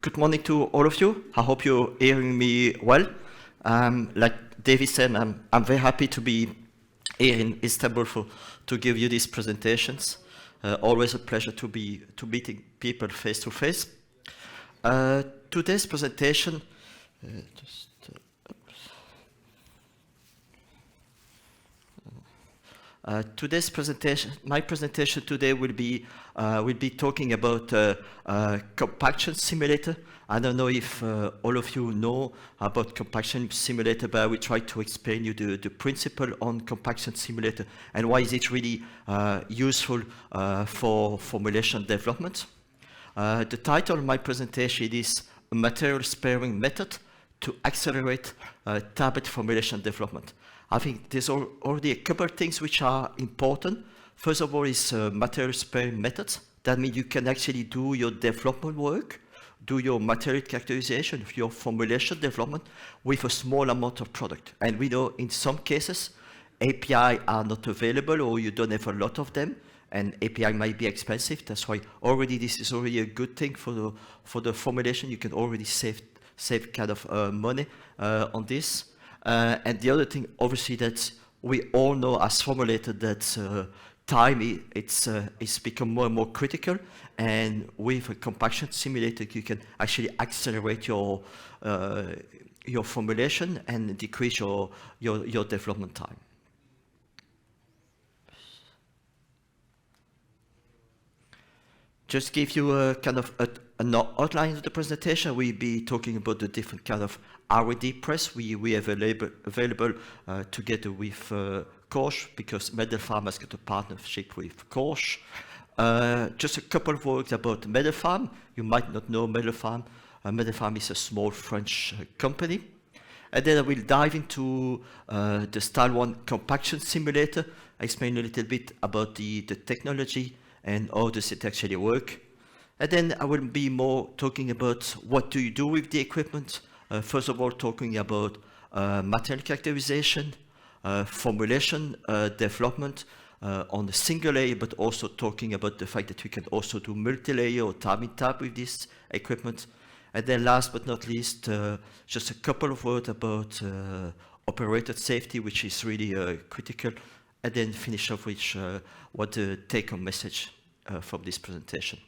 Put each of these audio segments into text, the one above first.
Good morning to all of you. I hope you're hearing me well. Like David said, I'm very happy to be here in Istanbul to give you these presentations. Always a pleasure to meeting people face to face. Today's presentation, my presentation today will be talking about compaction simulator. I don't know if all of you know about compaction simulator, but I will try to explain you the principle on compaction simulator and why is it really useful for formulation development. The title of my presentation is a material sparing method to accelerate tablet formulation development. I think there's already a couple of things which are important. First of all is material sparing methods. That means you can actually do your development work, do your material characterization, your formulation development with a small amount of product. And we know in some cases, API are not available or you don't have a lot of them, and API might be expensive. That's why this is already a good thing for the formulation. You can already save kind of money on this. And the other thing, obviously, that we all know as formulators that time it's become more and more critical. And with a compaction simulator, you can actually accelerate your formulation and decrease your development time. Just give you a kind of an outline of the presentation. We'll be talking about the different kind of R&D press we have available together with Korsch, because Medelpharm has got a partnership with Korsch. Just a couple of words about Medelpharm. You might not know Medelpharm. Medelpharm is a small French company. And then I will dive into the Style 1 compaction simulator, explain a little bit about the technology and how does it actually work. And then I will be more talking about what do you do with the equipment. First of all, talking about material characterization, formulation development on a single layer, but also talking about the fact that we can also do multi-layer or tab-in-tab with this equipment. And then last but not least, just a couple of words about operator safety, which is really critical. And then finish off with what the take-home message from this presentation.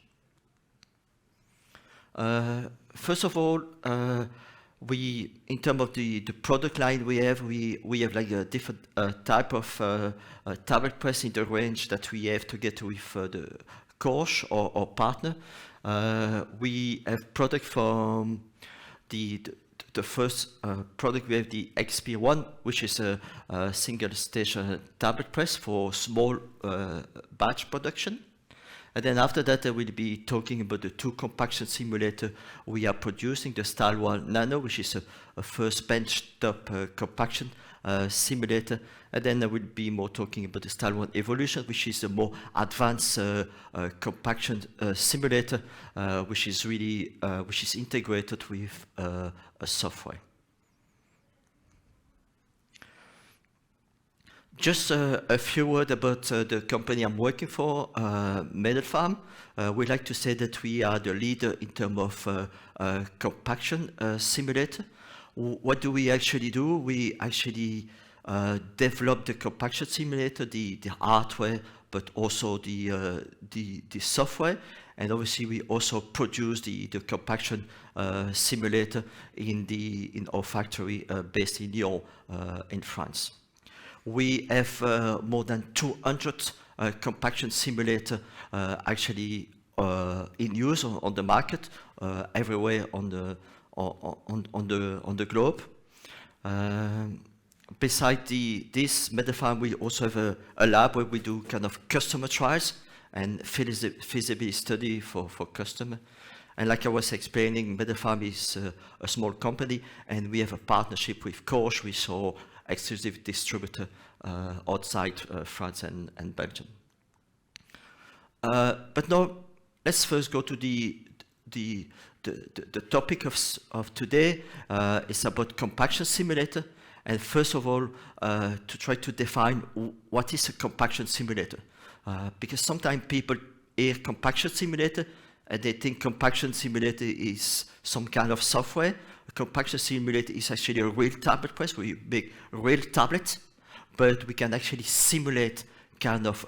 First of all, in terms of the product line we have like a different type of tablet press in the range that we have together with the Korsch or partner. We have product from the first product. We have the XP1, which is a single station tablet press for small batch production. And then after that, I will be talking about the two compaction simulator we are producing, the Style 1 Nano, which is a first benchtop compaction simulator. And then I will be more talking about the Style 1 Evolution, which is a more advanced compaction simulator, which is integrated with a software. Just a few words about the company I'm working for, Medelpharm. We like to say that we are the leader in terms of compaction simulator. What do we actually do? We actually develop the compaction simulator, the hardware, but also the software. And obviously, we also produce the compaction simulator in our factory based in Lyon, in France. We have more than 200 compaction simulator actually in use on the market everywhere on the globe. Besides this Medelpharm, we also have a lab where we do kind of customer trials and feasibility study for customer. And like I was explaining, Medelpharm is a small company, and we have a partnership with Korsch, which is our exclusive distributor outside France and Belgium. But now, let's first go to the topic of today. It's about compaction simulator. And first of all, to try to define what is a compaction simulator. Because sometimes people hear compaction simulator and they think compaction simulator is some kind of software. A compaction simulator is actually a real tablet press where you make real tablets, but we can actually simulate kind of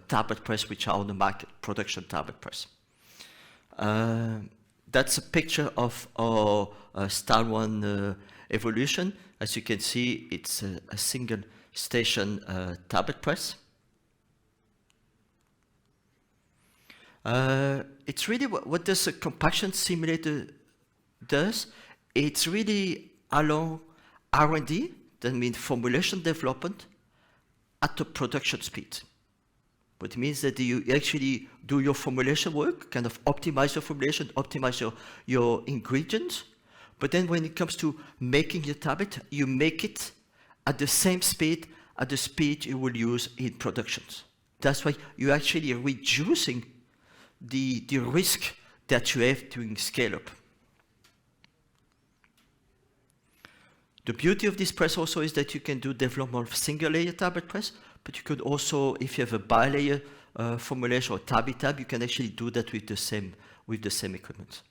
tablet press which are on the market, production tablet press. That's a picture of our Style 1 evolution. As you can see, it's a single station tablet press. It's really what does a compaction simulator does. It's really along R&D, that means formulation development, at the production speed. What it means that you actually do your formulation work, kind of optimize your formulation, optimize your ingredients, but then when it comes to making your tablet, you make it at the same speed, at the speed you will use in productions. That's why you're actually reducing the risk that you have during scale-up. The beauty of this press also is that you can do development of single-layer tablet press, but you could also, if you have a bi-layer formulation or tab-tab, you can actually do that with the same equipment.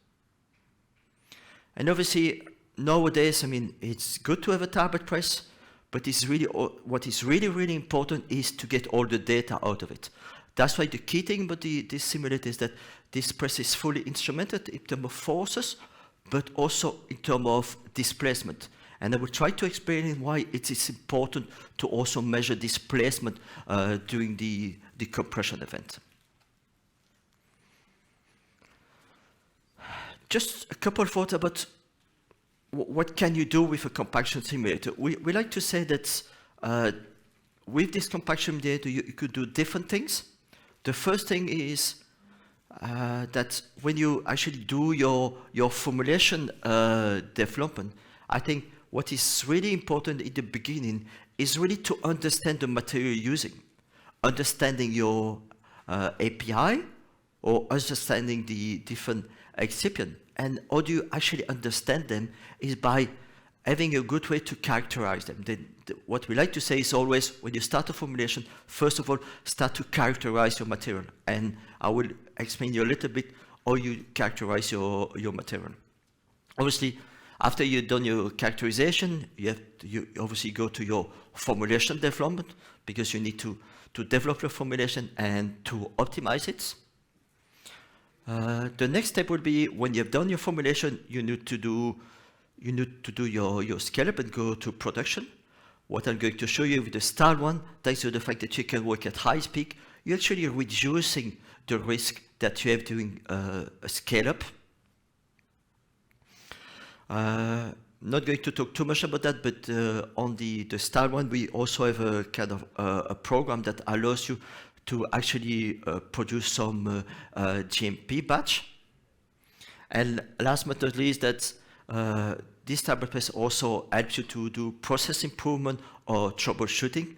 And obviously, nowadays, I mean, it's good to have a tablet press, but it's really what is really important is to get all the data out of it. That's why the key thing about this simulator is that this press is fully instrumented in terms of forces, but also in terms of displacement. And I will try to explain why it is important to also measure displacement during the compression event. Just a couple of thoughts about what can you do with a compaction simulator. We like to say that with this compaction simulator, you could do different things. The first thing is that when you actually do your formulation development, I think what is really important in the beginning is really to understand the material you're using, understanding your API or understanding the different excipients. And how do you actually understand them is by having a good way to characterize them. What we like to say is always, when you start a formulation, first of all, start to characterize your material. And I will explain you a little bit how you characterize your material. Obviously, after you've done your characterization, you obviously go to your formulation development, because you need to develop your formulation and to optimize it. The next step would be, when you've done your formulation, you need to do your scale-up and go to production. What I'm going to show you with the Style 1, thanks to the fact that you can work at high speed, you're actually reducing the risk that you have during a scale-up. Not going to talk too much about that, but on the Style 1, we also have a kind of a program that allows you to actually produce some GMP batch. And last but not least, that this tablet press also helps you to do process improvement or troubleshooting.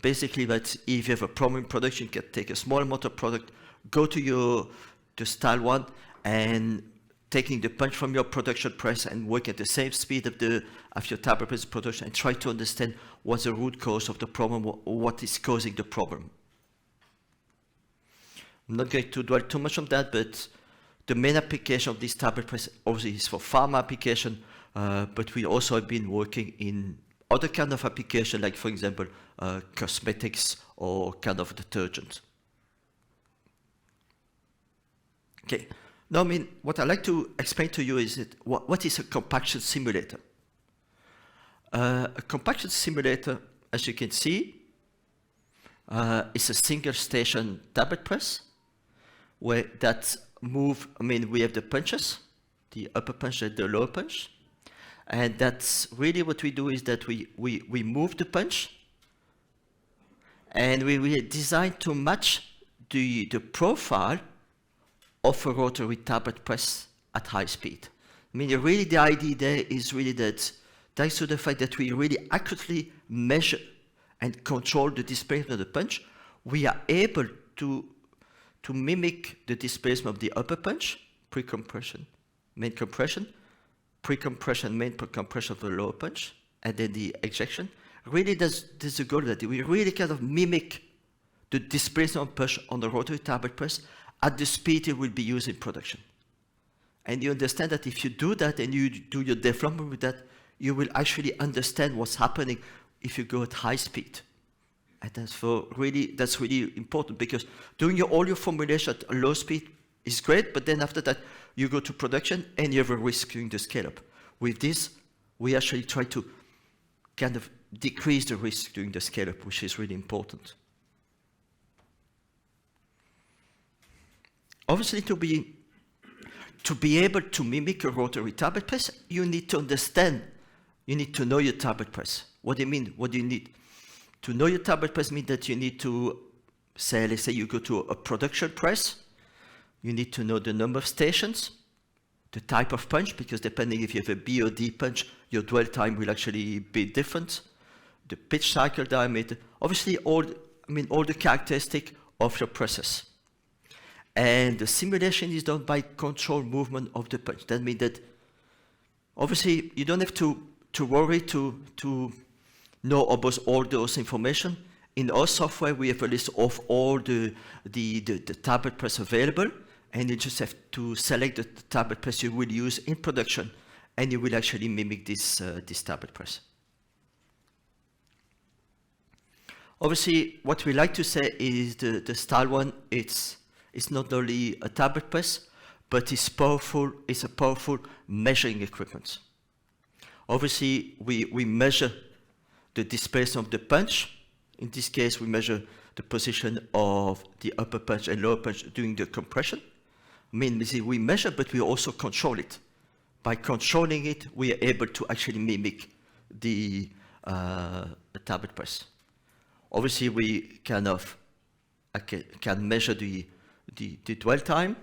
Basically, that if you have a problem in production, you can take a small amount of product, go to the Style 1, and taking the punch from your production press and work at the same speed of your tablet press production, and try to understand what's the root cause of the problem, or what is causing the problem. I'm not going to dwell too much on that, but the main application of this tablet press obviously is for pharma application, but we also have been working in other kind of application, like for example, cosmetics or kind of detergent. Okay, now I mean, what I'd like to explain to you is that what is a compaction simulator? A compaction simulator, as you can see, is a single station tablet press, where that move, I mean, we have the punches, the upper punch and the lower punch. And that's really what we do, is that we move the punch, and we design to match the profile of a rotary tablet press at high speed. I mean, really the idea there is really that, thanks to the fact that we really accurately measure and control the displacement of the punch, we are able to mimic the displacement of the upper punch, pre-compression, main compression, pre-compression, main compression of the lower punch, and then the ejection. Really, there's a goal that we really kind of mimic the displacement of punch on the rotary tablet press at the speed it will be used in production. And you understand that if you do that and you do your development with that, you will actually understand what's happening if you go at high speed. And that's really important, because doing all your formulation at a low speed is great, but then after that you go to production and you have a risk during the scale up. With this, we actually try to kind of decrease the risk during the scale up, which is really important. Obviously, to be able to mimic a rotary tablet press, you need to understand, you need to know your tablet press. What do you mean? What do you need? To know your tablet press means that you need to say, let's say you go to a production press, you need to know the number of stations, the type of punch, because depending if you have a B or D punch, your dwell time will actually be different, the pitch cycle diameter, obviously all the characteristics of your presses. And the simulation is done by control movement of the punch. That means that obviously you don't have to worry to know about all those information. In our software, we have a list of all the tablet press available, and you just have to select the tablet press you will use in production, and you will actually mimic this tablet press. Obviously, what we like to say is the style one, it's not only a tablet press, but it's a powerful measuring equipment. Obviously, we measure the displacement of the punch. In this case, we measure the position of the upper punch and lower punch during the compression. We measure, but we also control it. By controlling it, we are able to actually mimic the tablet press. Obviously, we can measure the dwell time.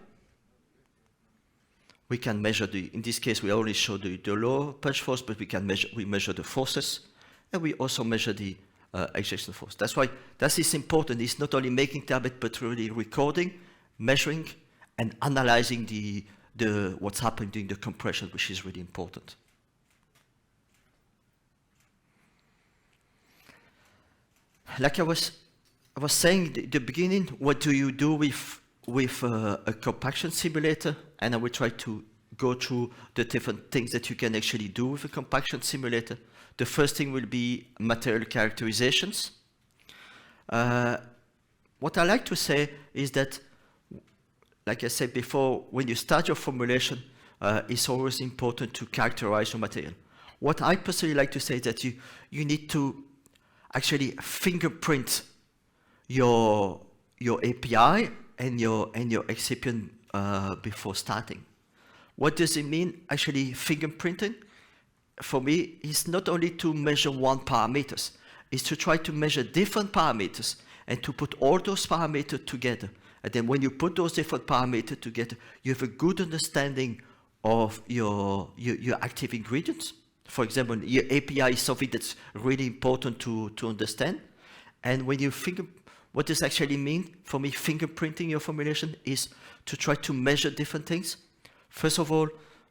We can measure in this case, we only show the lower punch force, but we measure the forces, and we also measure the ejection force. That's why that is important. It's not only making tablet, but really recording, measuring, and analyzing what's happening during the compression, which is really important. Like I was saying at the beginning, what do you do with a compaction simulator? And I will try to go through the different things that you can actually do with a compaction simulator. The first thing will be material characterizations. What I like to say is that, like I said before, when you start your formulation, it's always important to characterize your material. What I personally like to say is that you need to actually fingerprint your API and your excipient before starting. What does it mean? Actually, fingerprinting, for me, is not only to measure one parameters, it's to try to measure different parameters and to put all those parameters together. And then when you put those different parameters together, you have a good understanding of your active ingredients. For example, your API is something that's really important to understand. And when you what does actually mean? For me, fingerprinting your formulation is to try to measure different things. First of all,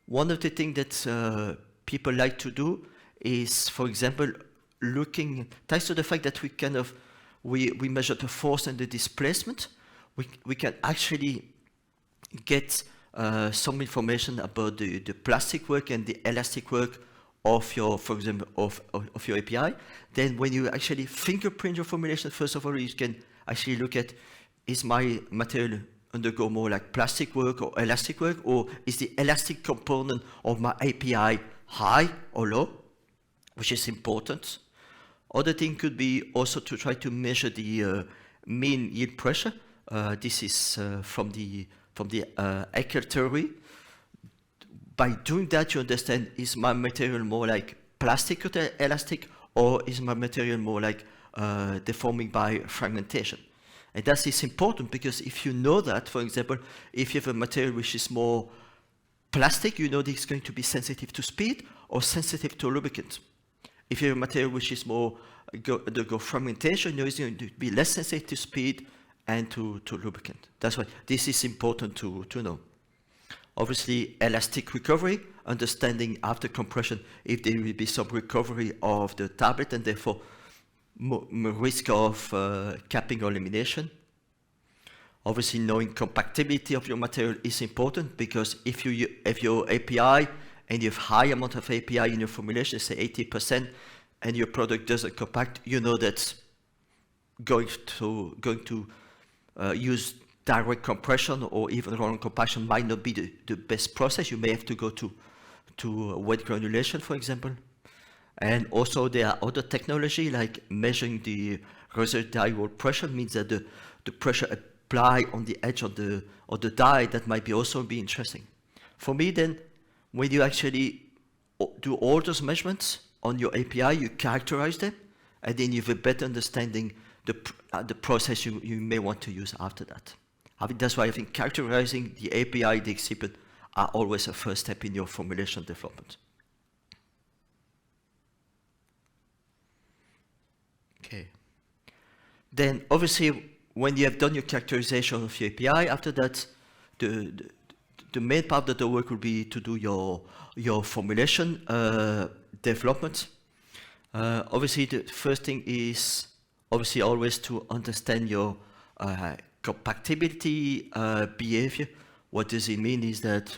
one of the things that people like to do is, for example, thanks to the fact that we measure the force and the displacement, we can actually get some information about the plastic work and the elastic work of your, for example, of your API. Then when you actually fingerprint your formulation, first of all, you can actually look at, is my material undergo more like plastic work or elastic work, or is the elastic component of my API high or low, which is important. Other thing could be also to try to measure the mean yield pressure. This is from the Eckert theory. By doing that, you understand, is my material more like plastic or elastic, or is my material more like deforming by fragmentation? And that is important, because if you know that, for example, if you have a material which is more plastic, you know that it's going to be sensitive to speed or sensitive to lubricant. If you have a material which is more undergo fragmentation, you know it's going to be less sensitive to speed and to lubricant. That's why this is important to know. Obviously, elastic recovery, understanding after compression if there will be some recovery of the tablet and therefore risk of capping or elimination. Obviously, knowing compatibility of your material is important, because if you have your API and you have high amount of API in your formulation, say 80%, and your product doesn't compact, you know that going to use direct compression or even rolling compaction might not be the best process. You may have to go to wet granulation, for example. And also there are other technology like measuring the residual pressure, means that the pressure applied on the edge of the die, that might be also be interesting. For me then, when you actually do all those measurements on your API, you characterize them, and then you have a better understanding the process you may want to use after that. That's why I think characterizing the API, the excipient, are always a first step in your formulation development. Okay. Then obviously, when you have done your characterization of your API, after that, the main part of the work will be to do your formulation development. Obviously, the first thing is obviously always to understand your compactability behavior. What does it mean is that,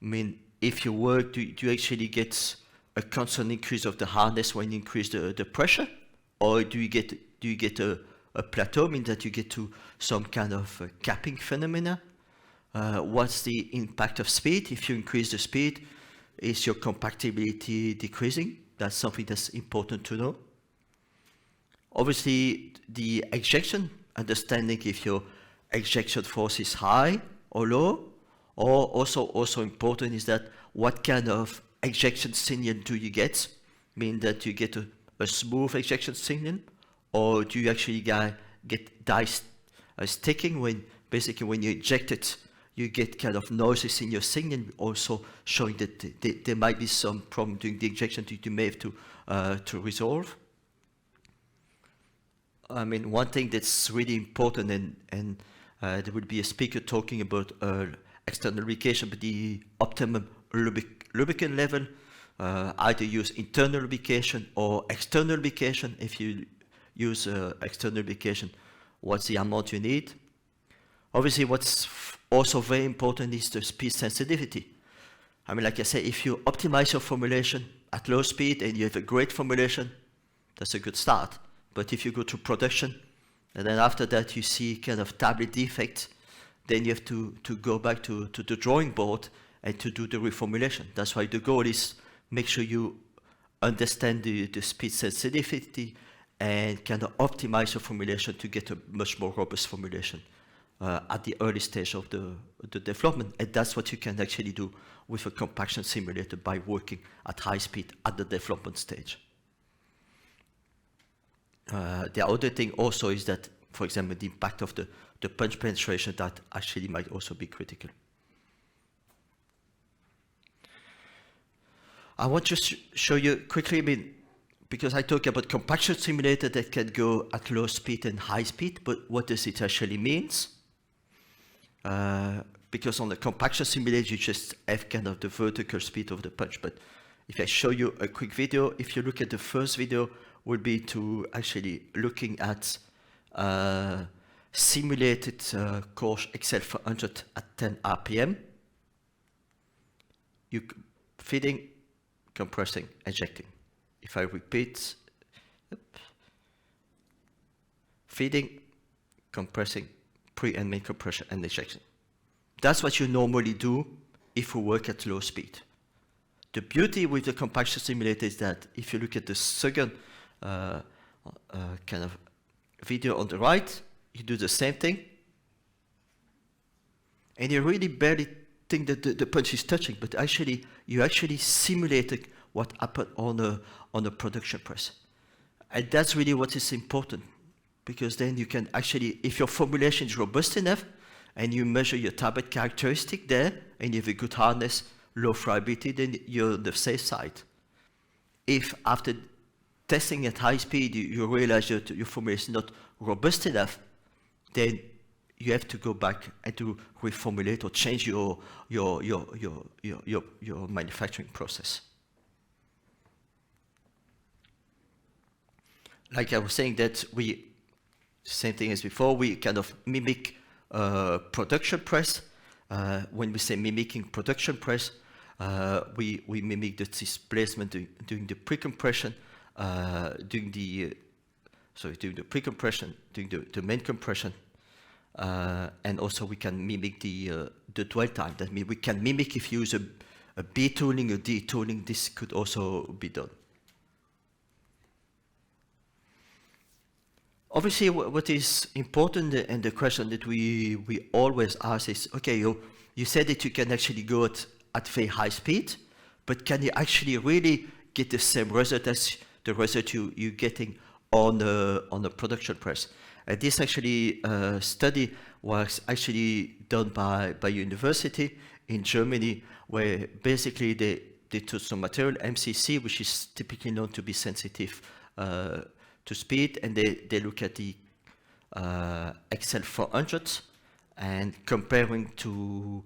if you work, do you actually get a constant increase of the hardness when you increase the pressure? Or do you get a plateau, means that you get to some kind of capping phenomena? What's the impact of speed? If you increase the speed, is your compactability decreasing? That's something that's important to know. Obviously, the ejection, understanding if your ejection force is high or low, or also important is that what kind of ejection signal do you get? Mean that you get a smooth ejection signal, or do you actually get die sticking, when basically when you eject it, you get kind of noises in your signal, also showing that there might be some problem during the injection that you may have to resolve. One thing that's really important, and there will be a speaker talking about external lubrication, but the optimum lubricant level, either use internal lubrication or external lubrication. If you use external lubrication, what's the amount you need? Obviously, what's also very important is the speed sensitivity. Like I said, if you optimize your formulation at low speed and you have a great formulation, that's a good start. But if you go to production, and then after that you see kind of tablet defect, then you have to go back to the drawing board and to do the reformulation. That's why the goal is make sure you understand the speed sensitivity and kind of optimize your formulation to get a much more robust formulation at the early stage of the development. And that's what you can actually do with a compaction simulator by working at high speed at the development stage. The other thing also is that, for example, the impact of the punch penetration, that actually might also be critical. I want to show you quickly, because I talk about compaction simulator that can go at low speed and high speed, but what does it actually means? Because on the compaction simulator, you just have kind of the vertical speed of the punch. But if I show you a quick video, if you look at the first video, would be to actually looking at simulated course XL400 at 10 RPM. You feeding, compressing, ejecting. If I repeat, feeding, compressing, pre and main compression and ejection. That's what you normally do if you work at low speed. The beauty with the compaction simulator is that if you look at the second kind of video on the right, you do the same thing, and you really barely think that the punch is touching, but actually you actually simulated what happened on a production press. And that's really what is important, because then you can actually, if your formulation is robust enough and you measure your tablet characteristic there and you have a good hardness, low friability, then you're on the safe side. If after testing at high speed you realize that your formulation is not robust enough, then you have to go back and to reformulate or change your manufacturing process. Like I was saying, that same thing as before, we kind of mimic production press. When we say mimicking production press, we mimic the displacement during the pre-compression, during the pre-compression, during the main compression, and also we can mimic the dwell time. That means we can mimic if you use a B tooling or D tooling. This could also be done. Obviously, what is important, and the question that we always ask is, okay, you said that you can actually go at very high speed, but can you actually really get the same result as the result you're getting on the production press? And this actually study was actually done by university in Germany, where basically they took some material, MCC, which is typically known to be sensitive to speed, and they look at the XL400 and comparing to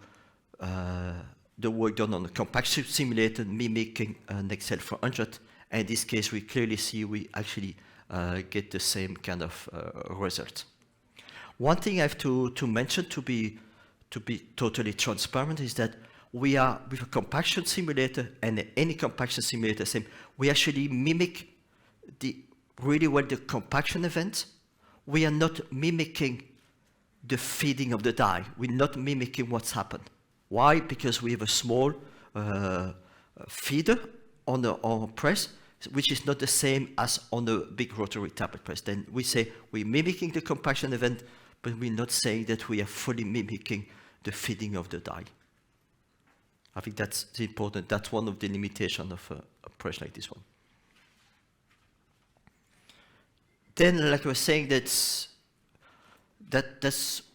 the work done on the compaction simulator mimicking an XL400. And in this case, we clearly see we actually get the same kind of result. One thing I have to mention to be totally transparent is that we are with a compaction simulator, and any compaction simulator, same, we actually mimic really well the compaction event. We are not mimicking the feeding of the die. We're not mimicking what's happened. Why? Because we have a small feeder on the press, which is not the same as on the big rotary tablet press. Then we say we're mimicking the compaction event, but we're not saying that we are fully mimicking the feeding of the die. I think that's important. That's one of the limitations of a press like this one. Then, like I was saying, that's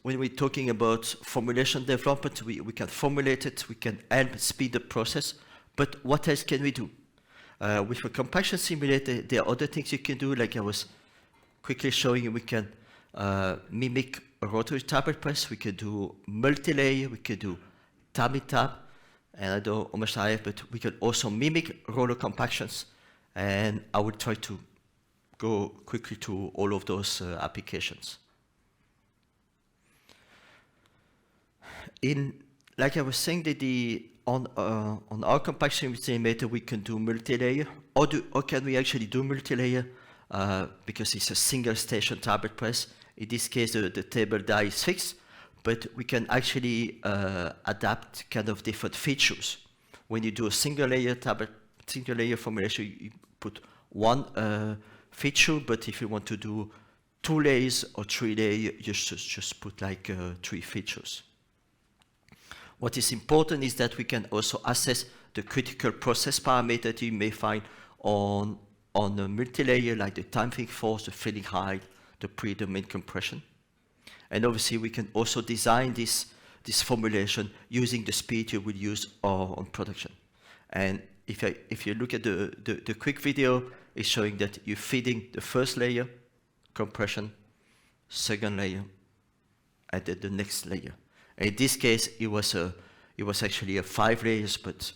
when we're talking about formulation development, we can formulate it, we can help speed the process, but what else can we do? With a compaction simulator, there are other things you can do, like I was quickly showing you. We can mimic a rotary tablet press, we can do multi-layer, we can do tab-in-tab, and I don't know how much I have, but we can also mimic roller compactions, and I will try to go quickly to all of those applications. Like I was saying, that on our compaction simulator we can do multi-layer, or can we actually do multi-layer because it's a single station tablet press. In this case, the table die is fixed, but we can actually adapt kind of different features. When you do a single layer formulation, you put one feature, but if you want to do 2 layers or 3 layers, you just put like 3 features. What is important is that we can also assess the critical process parameter that you may find on a multi-layer, like the time fill force, the filling height, the pre-domain compression. And obviously we can also design this formulation using the speed you will use on production. And if you look at the quick video, it's showing that you're feeding the first layer, compression, second layer, and then the next layer. In this case, it was actually a 5 layers, but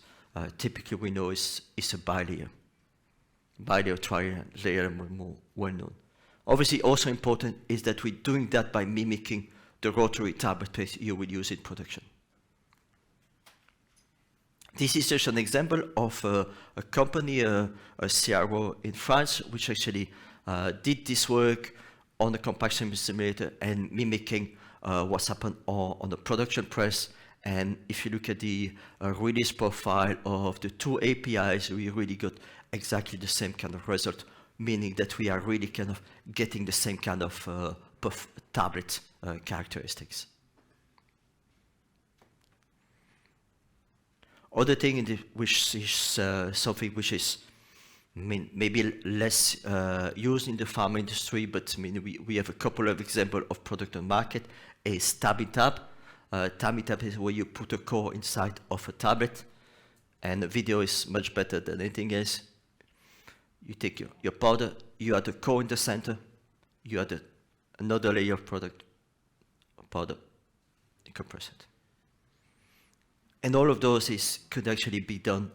typically we know it's a bilayer. Bilayer, tri-layer, more well known. Obviously, also important is that we're doing that by mimicking the rotary tablet press you will use in production. This is just an example of a company, a CRO in France, which actually did this work on the compaction simulator and mimicking what's happened on the production press. And if you look at the release profile of the 2 APIs, we really got exactly the same kind of result, meaning that we are really kind of getting the same kind of tablet characteristics. Other thing which is something which is maybe less used in the pharma industry, but we have a couple of examples of product on market, is tab-in-tab. Tab-in-tab is where you put a core inside of a tablet, and the video is much better than anything else. You take your powder, you add the core in the center, you add another layer of product, powder, you compress it. And all of those could actually be done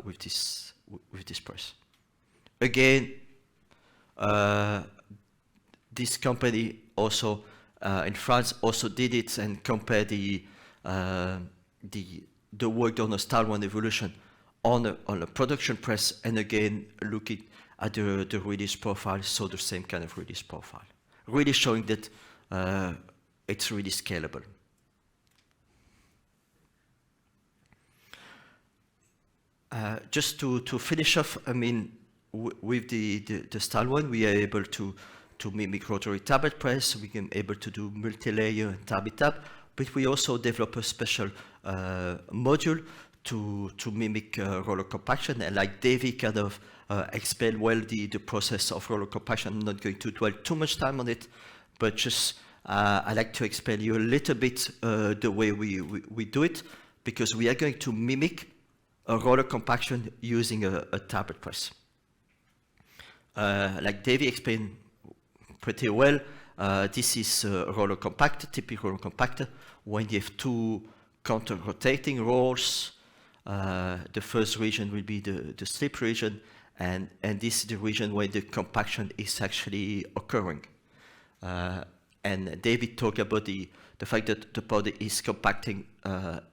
with this press. Again, this company also in France also did it and compared the work done on style 1 evolution on a production press, and again looking at the release profile, so the same kind of release profile, really showing that it's really scalable. Just to finish off, I mean, with the style 1, we are able to mimic rotary tablet press. We can able to do multi-layer and tab-it-tab, but we also develop a special module to mimic roller compaction. And like Davey kind of explained well the process of roller compaction, I'm not going to dwell too much time on it, but just I like to explain you a little bit the way we do it, because we are going to mimic a roller compaction using a tablet press. Like Davey explained pretty well, this is a roller compactor, typical roller compactor, when you have two counter-rotating rolls. The first region will be the slip region, and this is the region where the compaction is actually occurring. And David talked about the fact that the powder is compacting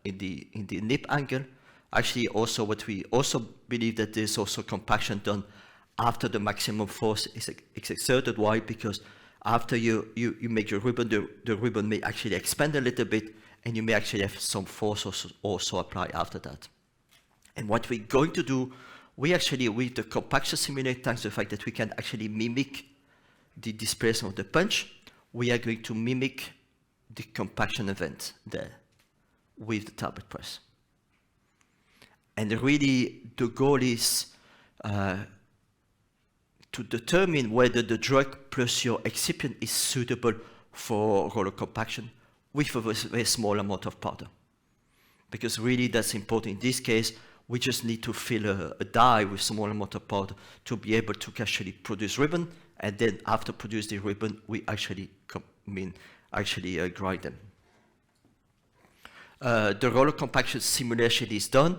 in the nip angle. Actually, also what we also believe that there's also compaction done after the maximum force is exerted. Why? Because after you make your ribbon, the ribbon may actually expand a little bit, and you may actually have some force also apply after that. And what we're going to do, we actually, with the compaction simulator, thanks to the fact that we can actually mimic the displacement of the punch, we are going to mimic the compaction event there with the tablet press. And really, the goal is to determine whether the drug plus your excipient is suitable for roller compaction with a very small amount of powder. Because really, that's important. In this case, we just need to fill a dye with small amount of powder to be able to actually produce ribbon, and then after produce the ribbon, we actually grind them. The roller compaction simulation is done.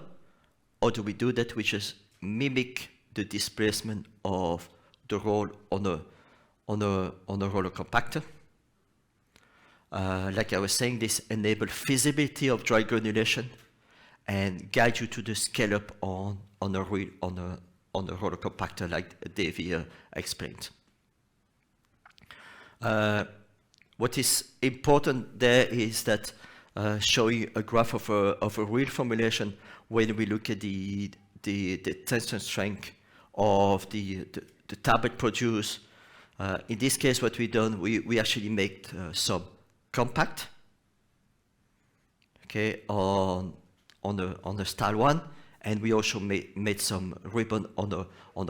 How do we do that? We just mimic the displacement of the roll on a roller compactor. Like I was saying, this enables feasibility of dry granulation and guide you to the scale up on a roller compactor, like Davey explained. What is important there is that showing a graph of a real formulation when we look at the tensile strength of the tablet produced. In this case, what we've done, we actually make some compact, okay, on the style 1, and we also made some ribbon on the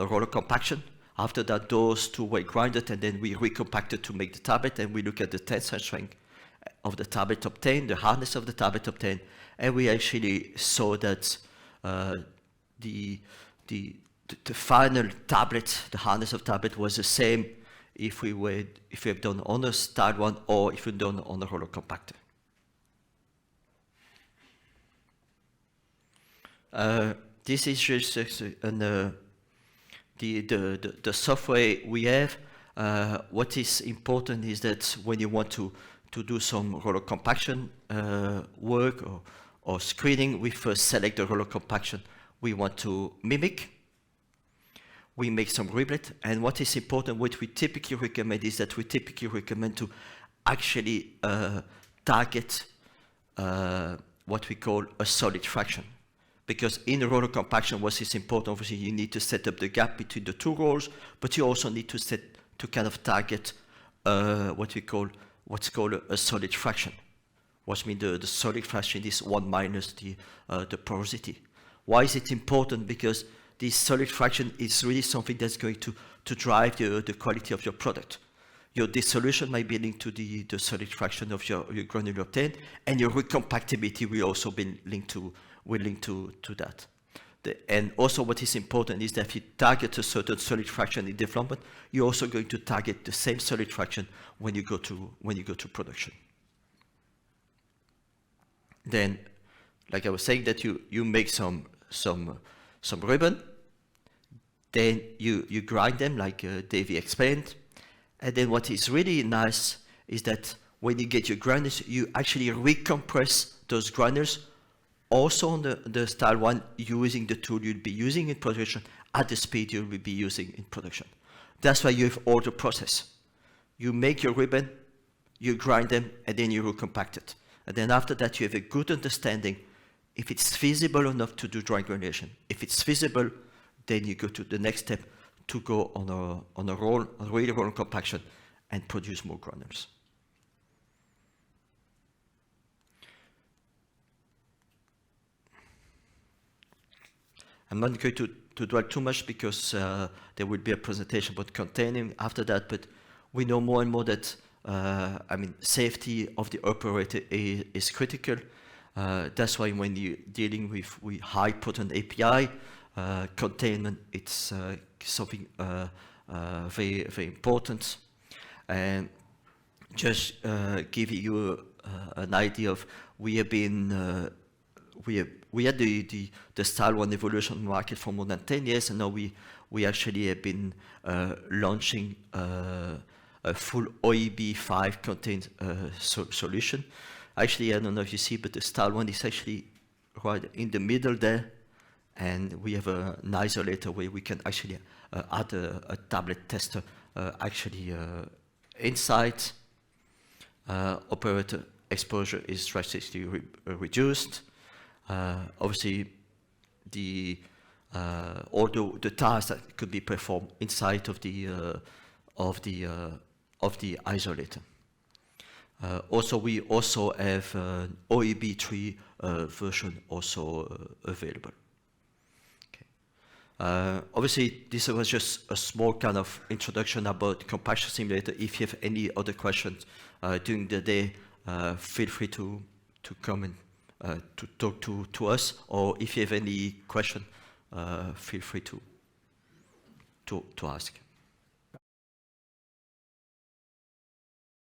roller compaction. After that, those two were grinded, and then we recompacted to make the tablet, and we look at the tensile strength of the tablet obtained, the hardness of the tablet obtained, and we actually saw that the final tablet, the hardness of tablet, was the same if we have done on a style 1 or if we done on a roller compactor. This is just the software we have. What is important is that when you want to do some roller compaction work or screening, we first select the roller compaction we want to mimic. We make some riblet, and what is important, what we typically recommend is that we typically recommend to actually target what we call a solid fraction. Because in the roller compaction, what is important, obviously, you need to set up the gap between the two rolls, but you also need to kind of target what's called a solid fraction. Which means the solid fraction is 1 minus the porosity. Why is it important? Because this solid fraction is really something that's going to drive the quality of your product. Your dissolution might be linked to the solid fraction of your granular obtained, and your recompactability will also be linked to that. And also what is important is that if you target a certain solid fraction in development, you're also going to target the same solid fraction when you go to production. Then, like I was saying, that you make some ribbon, then you grind them like Davey explained, and then what is really nice is that when you get your granules, you actually recompress those granules also on the style 1 using the tool you'll be using in production at the speed you will be using in production. That's why you have all the process. You make your ribbon, you grind them, and then you recompact it. And then after that, you have a good understanding if it's feasible enough to do dry granulation. If it's feasible, then you go to the next step to go on a real roll compaction and produce more granules. I'm not going to dwell too much because there will be a presentation about containing after that, but we know more and more that safety of the operator is critical. That's why when you're dealing with high potent API, containment, it's something very, very important. And just giving you an idea of, we had the style 1 evolution market for more than 10 years, and now we actually have been launching a full OEB 5 contained solution. Actually, I don't know if you see, but the style 1 is actually right in the middle there, and we have an isolator where we can actually add a tablet tester inside. Operator exposure is drastically reduced. Obviously, although the tasks that could be performed inside of the isolator. We also have an OEB3 version also available. Okay. Obviously, this was just a small kind of introduction about compaction simulator. If you have any other questions during the day, feel free to come and to talk to us, or if you have any question, feel free to ask.